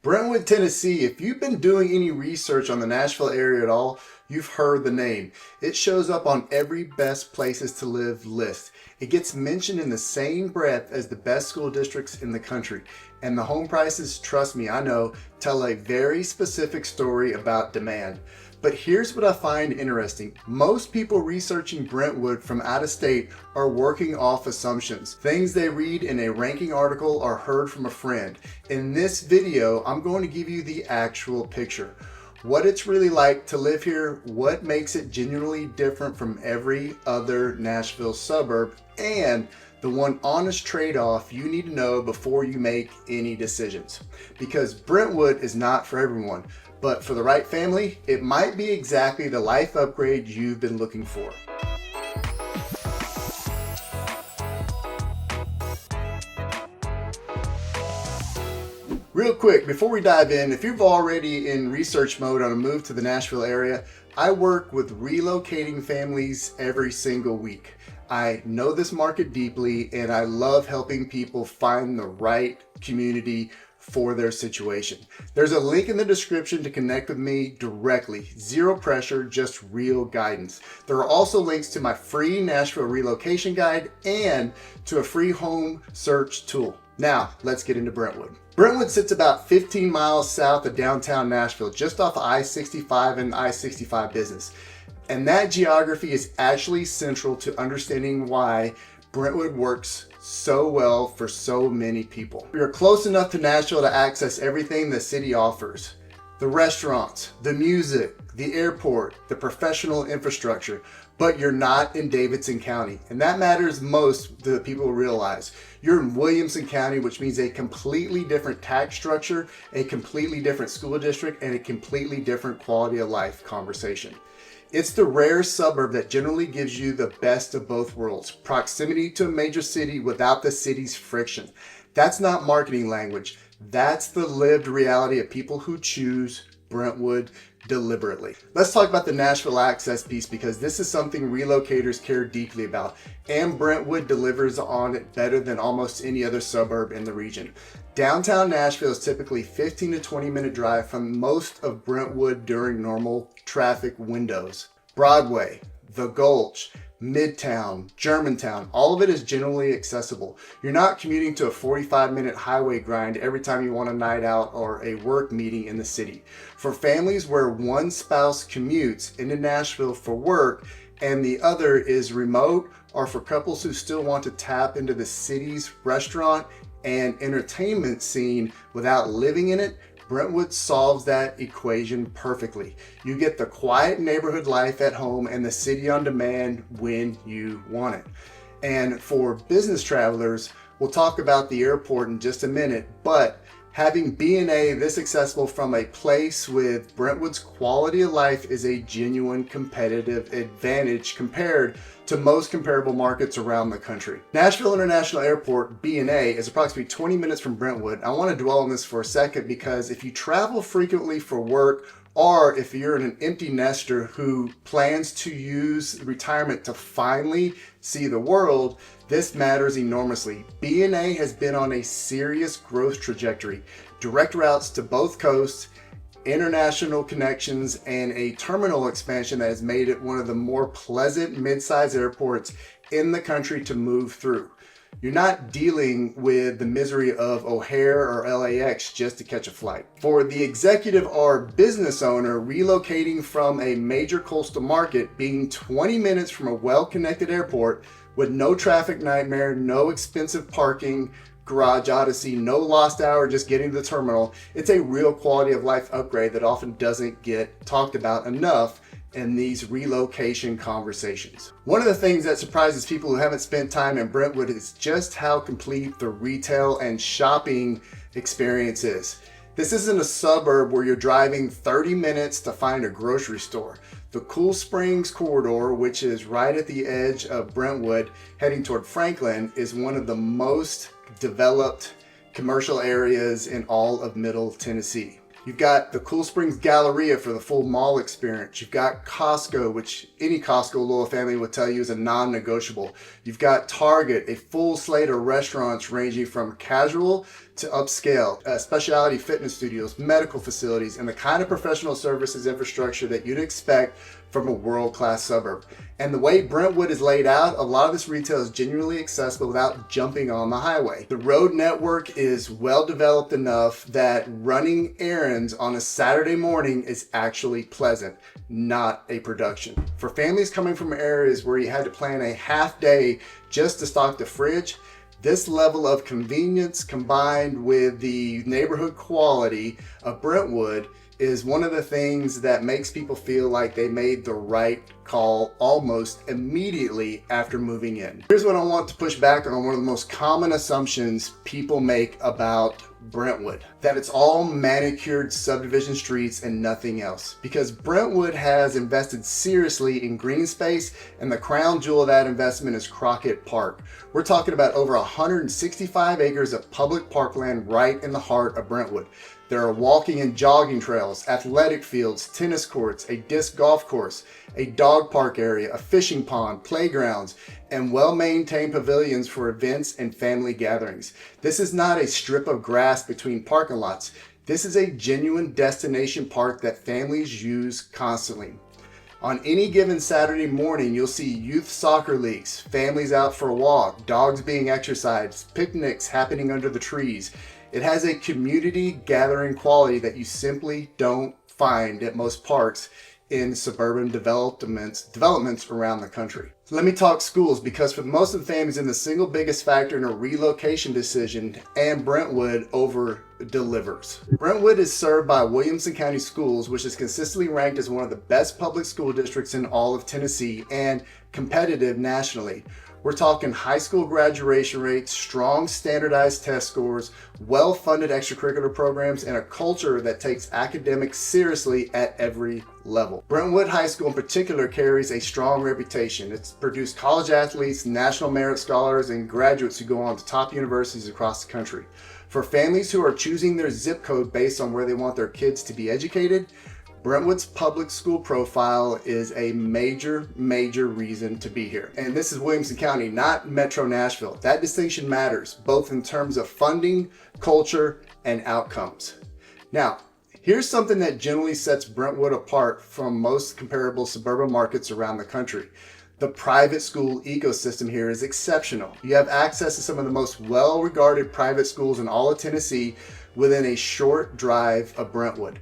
Brentwood, Tennessee, if you've been doing any research on the Nashville area at all, you've heard the name. It shows up on every best places to live list. It gets mentioned in the same breath as the best school districts in the country. And the home prices, trust me, I know, tell a very specific story about demand. But here's what I find interesting. Most people researching Brentwood from out of state are working off assumptions. Things they read in a ranking article or heard from a friend. In this video, I'm going to give you the actual picture. What it's really like to live here, what makes it genuinely different from every other Nashville suburb, and the one honest trade-off you need to know before you make any decisions. Because Brentwood is not for everyone, but for the right family, it might be exactly the life upgrade you've been looking for. Real quick, before we dive in, if you're already in research mode on a move to the Nashville area, I work with relocating families every single week. I know this market deeply and I love helping people find the right community for their situation. There's a link in the description to connect with me directly. Zero pressure, just real guidance. There are also links to my free Nashville relocation guide and to a free home search tool. Now, let's get into Brentwood. Brentwood sits about 15 miles south of downtown Nashville, just off of I-65 and I-65 business. And that geography is actually central to understanding why Brentwood works so well for so many people. You're close enough to Nashville to access everything the city offers. The restaurants, the music, the airport, the professional infrastructure, but you're not in Davidson County. And that matters most to the people realize. You're in Williamson County, which means a completely different tax structure, a completely different school district, and a completely different quality of life conversation. It's the rare suburb that generally gives you the best of both worlds. Proximity to a major city without the city's friction. That's not marketing language. That's the lived reality of people who choose Brentwood deliberately. Let's talk about the Nashville access piece because this is something relocators care deeply about, and Brentwood delivers on it better than almost any other suburb in the region. Downtown Nashville is typically 15 to 20 minute drive from most of Brentwood during normal traffic windows. Broadway, the Gulch, Midtown, Germantown, all of it is generally accessible. You're not commuting to a 45-minute highway grind every time you want a night out or a work meeting in the city. For families where one spouse commutes into Nashville for work and the other is remote, or for couples who still want to tap into the city's restaurant and entertainment scene without living in it, Brentwood solves that equation perfectly. You get the quiet neighborhood life at home and the city on demand when you want it. And for business travelers, we'll talk about the airport in just a minute, but having B&A this accessible from a place with Brentwood's quality of life is a genuine competitive advantage compared to most comparable markets around the country. Nashville International Airport, B&A, is approximately 20 minutes from Brentwood. I want to dwell on this for a second because if you travel frequently for work, or if you're an empty nester who plans to use retirement to finally see the world, this matters enormously. B&A has been on a serious growth trajectory. Direct routes to both coasts, international connections, and a terminal expansion that has made it one of the more pleasant mid-sized airports in the country to move through. You're not dealing with the misery of O'Hare or LAX just to catch a flight. For the executive or business owner relocating from a major coastal market, being 20 minutes from a well-connected airport with no traffic nightmare, no expensive parking, garage odyssey, no lost hour just getting to the terminal, it's a real quality of life upgrade that often doesn't get talked about enough in these relocation conversations. One of the things that surprises people who haven't spent time in Brentwood is just how complete the retail and shopping experience is. This isn't a suburb where you're driving 30 minutes to find a grocery store. The Cool Springs corridor, which is right at the edge of Brentwood heading toward Franklin, is one of the most developed commercial areas in all of Middle Tennessee. You've got the Cool Springs Galleria for the full mall experience. You've got Costco, which any Costco loyal family would tell you is a non-negotiable. You've got Target, a full slate of restaurants ranging from casual to upscale, specialty fitness studios, medical facilities, and the kind of professional services infrastructure that you'd expect from a world-class suburb. And the way Brentwood is laid out, a lot of this retail is genuinely accessible without jumping on the highway. The road network is well developed enough that running errands on a Saturday morning is actually pleasant, not a production. For families coming from areas where you had to plan a half day just to stock the fridge, this level of convenience combined with the neighborhood quality of Brentwood is one of the things that makes people feel like they made the right call almost immediately after moving in. Here's what I want to push back on one of the most common assumptions people make about Brentwood, that it's all manicured subdivision streets and nothing else. Because Brentwood has invested seriously in green space, and the crown jewel of that investment is Crockett Park. We're talking about over 165 acres of public parkland right in the heart of Brentwood. There are walking and jogging trails, athletic fields, tennis courts, a disc golf course, a dog park area, a fishing pond, playgrounds, and well-maintained pavilions for events and family gatherings. This is not a strip of grass between parking lots. This is a genuine destination park that families use constantly. On any given Saturday morning, you'll see youth soccer leagues, families out for a walk, dogs being exercised, picnics happening under the trees. It has a community gathering quality that you simply don't find at most parks in suburban developments around the country. So let me talk schools, because for most of the families, the single biggest factor in a relocation decision, and Brentwood over delivers. Brentwood is served by Williamson County Schools, which is consistently ranked as one of the best public school districts in all of Tennessee and competitive nationally. We're talking high school graduation rates, strong standardized test scores, well-funded extracurricular programs, and a culture that takes academics seriously at every level. Brentwood High School in particular carries a strong reputation. It's produced college athletes, national merit scholars, and graduates who go on to top universities across the country. For families who are choosing their zip code based on where they want their kids to be educated, Brentwood's public school profile is a major reason to be here. And this is Williamson County, not Metro Nashville. That distinction matters, both in terms of funding, culture, and outcomes. Now, here's something that generally sets Brentwood apart from most comparable suburban markets around the country. The private school ecosystem here is exceptional. You have access to some of the most well-regarded private schools in all of Tennessee within a short drive of Brentwood.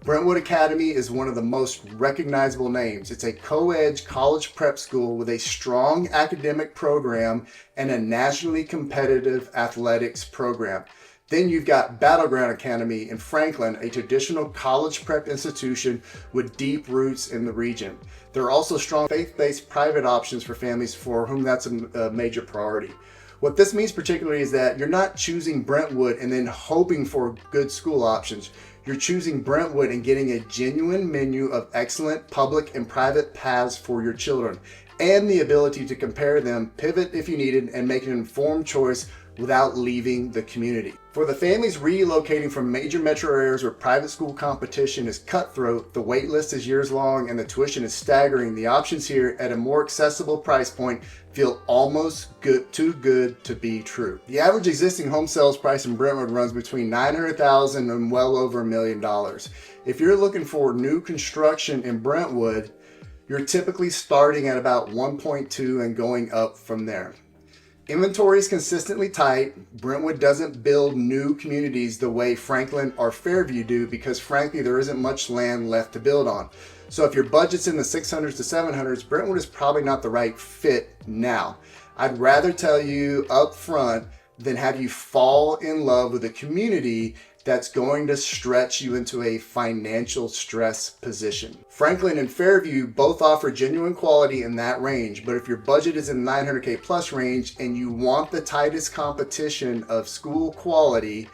Brentwood Academy is one of the most recognizable names. It's a co-ed college prep school with a strong academic program and a nationally competitive athletics program. Then you've got Battleground Academy in Franklin, a traditional college prep institution with deep roots in the region. There are also strong faith-based private options for families for whom that's a major priority. What this means particularly is that you're not choosing Brentwood and then hoping for good school options. You're choosing Brentwood and getting a genuine menu of excellent public and private paths for your children, and the ability to compare them, pivot if you needed, and make an informed choice without leaving the community. For the families relocating from major metro areas where private school competition is cutthroat, the wait list is years long, and the tuition is staggering, the options here at a more accessible price point feel almost too good to be true. The average existing home sales price in Brentwood runs between $900,000 and well over $1 million. If you're looking for new construction in Brentwood, you're typically starting at about 1.2 and going up from there. Inventory is consistently tight. Brentwood doesn't build new communities the way Franklin or Fairview do, because frankly there isn't much land left to build on. So if your budget's in the 600s to 700s, Brentwood is probably not the right fit now. I'd rather tell you up front than have you fall in love with a community that's going to stretch you into a financial stress position. Franklin and Fairview both offer genuine quality in that range, but if your budget is in the 900K plus range and you want the tightest competition of school quality,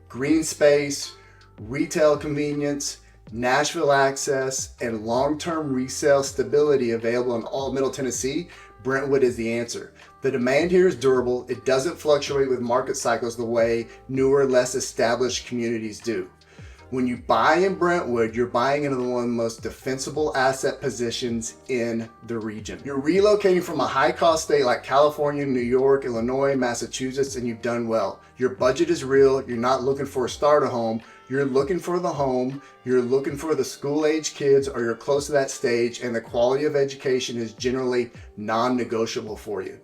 green space, retail convenience, Nashville access, and long-term resale stability available in all Middle Tennessee, Brentwood is the answer. The demand here is durable. It doesn't fluctuate with market cycles the way newer, less established communities do. When you buy in Brentwood, you're buying into one of the most defensible asset positions in the region. You're relocating from a high-cost state like California, New York, Illinois, Massachusetts, and you've done well. Your budget is real. You're not looking for a starter home. You're looking for the home. You're looking for the school-age kids, or you're close to that stage, and the quality of education is generally non-negotiable for you.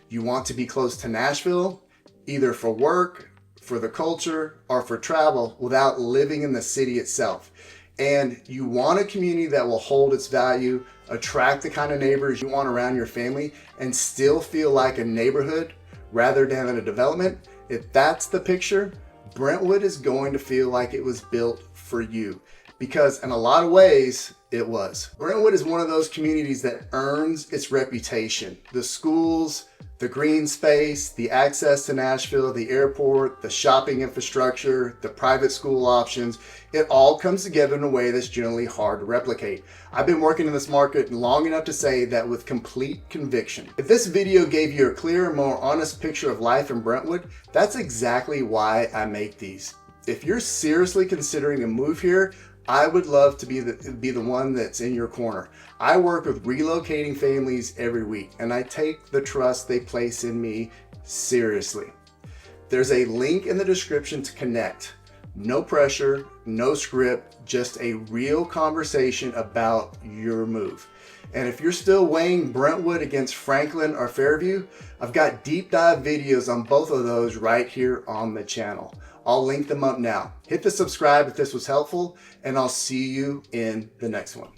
You want to be close to Nashville, either for work, for the culture, or for travel without living in the city itself. And you want a community that will hold its value, attract the kind of neighbors you want around your family, and still feel like a neighborhood rather than a development. If that's the picture, Brentwood is going to feel like it was built for you, because in a lot of ways, it was. Brentwood is one of those communities that earns its reputation. The schools, the green space, the access to Nashville, the airport, the shopping infrastructure, the private school options, it all comes together in a way that's generally hard to replicate. I've been working in this market long enough to say that with complete conviction. If this video gave you a clearer, more honest picture of life in Brentwood, that's exactly why I make these. If you're seriously considering a move here, I would love to be the one that's in your corner. I work with relocating families every week, and I take the trust they place in me seriously. There's a link in the description to connect. No pressure, no script, just a real conversation about your move. And if you're still weighing Brentwood against Franklin or Fairview, I've got deep dive videos on both of those right here on the channel. I'll link them up now. Hit the subscribe if this was helpful, and I'll see you in the next one.